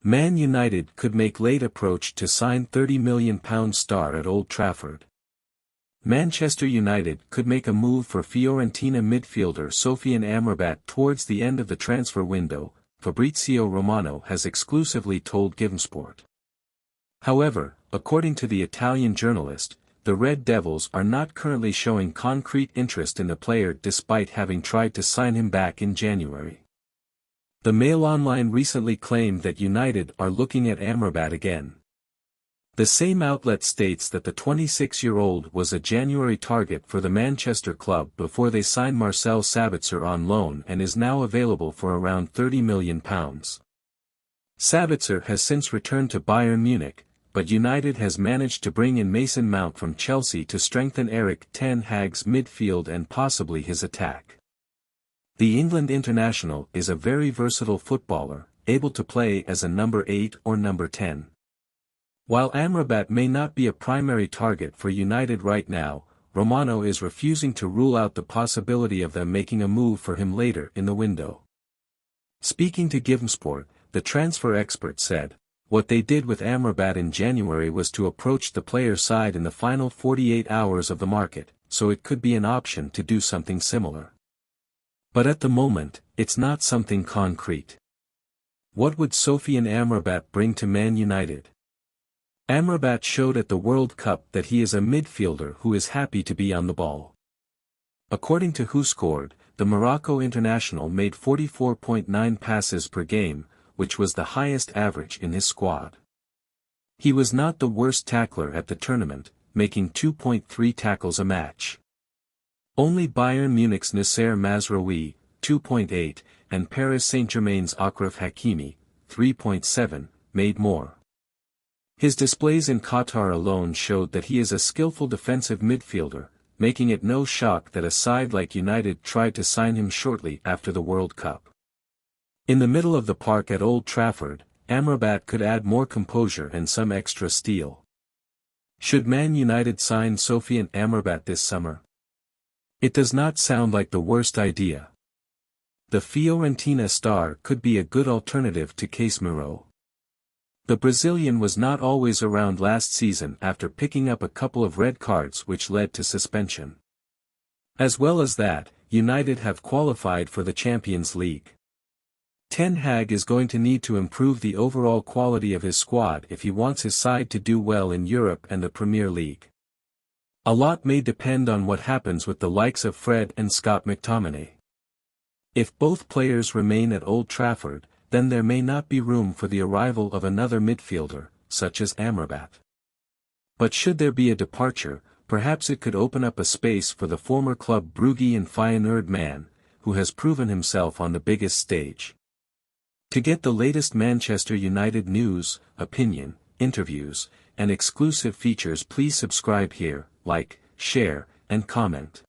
Man United could make late approach to sign £30 million star at Old Trafford. Manchester United could make a move for Fiorentina midfielder Sofyan Amrabat towards the end of the transfer window, Fabrizio Romano has exclusively told GIVEMESPORT. However, according to the Italian journalist, the Red Devils are not currently showing concrete interest in the player despite having tried to sign him back in January. The Mail Online recently claimed that United are looking at Amrabat again. The same outlet states that the 26-year-old was a January target for the Manchester club before they signed Marcel Sabitzer on loan and is now available for around £30 million. Sabitzer has since returned to Bayern Munich, but United has managed to bring in Mason Mount from Chelsea to strengthen Erik ten Hag's midfield and possibly his attack. The England international is a very versatile footballer, able to play as a number 8 or number 10. While Amrabat may not be a primary target for United right now, Romano is refusing to rule out the possibility of them making a move for him later in the window. Speaking to GIVEMESPORT, the transfer expert said, "What they did with Amrabat in January was to approach the player's side in the final 48 hours of the market, so it could be an option to do something similar. But at the moment, it's not something concrete." What would Sofyan Amrabat bring to Man United? Amrabat showed at the World Cup that he is a midfielder who is happy to be on the ball. According to WhoScored, the Morocco international made 44.9 passes per game, which was the highest average in his squad. He was not the worst tackler at the tournament, making 2.3 tackles a match. Only Bayern Munich's Nasser Mazraoui, 2.8, and Paris Saint-Germain's Achraf Hakimi, 3.7, made more. His displays in Qatar alone showed that he is a skillful defensive midfielder, making it no shock that a side like United tried to sign him shortly after the World Cup. In the middle of the park at Old Trafford, Amrabat could add more composure and some extra steel. Should Man United sign Sofyan Amrabat this summer? It does not sound like the worst idea. The Fiorentina star could be a good alternative to Casemiro. The Brazilian was not always around last season after picking up a couple of red cards which led to suspension. As well as that, United have qualified for the Champions League. Ten Hag is going to need to improve the overall quality of his squad if he wants his side to do well in Europe and the Premier League. A lot may depend on what happens with the likes of Fred and Scott McTominay. If both players remain at Old Trafford, then there may not be room for the arrival of another midfielder, such as Amrabat. But should there be a departure, perhaps it could open up a space for the former Club Brugge and Feyenoord man, who has proven himself on the biggest stage. To get the latest Manchester United news, opinion, interviews, and exclusive features, please subscribe here, like, share, and comment.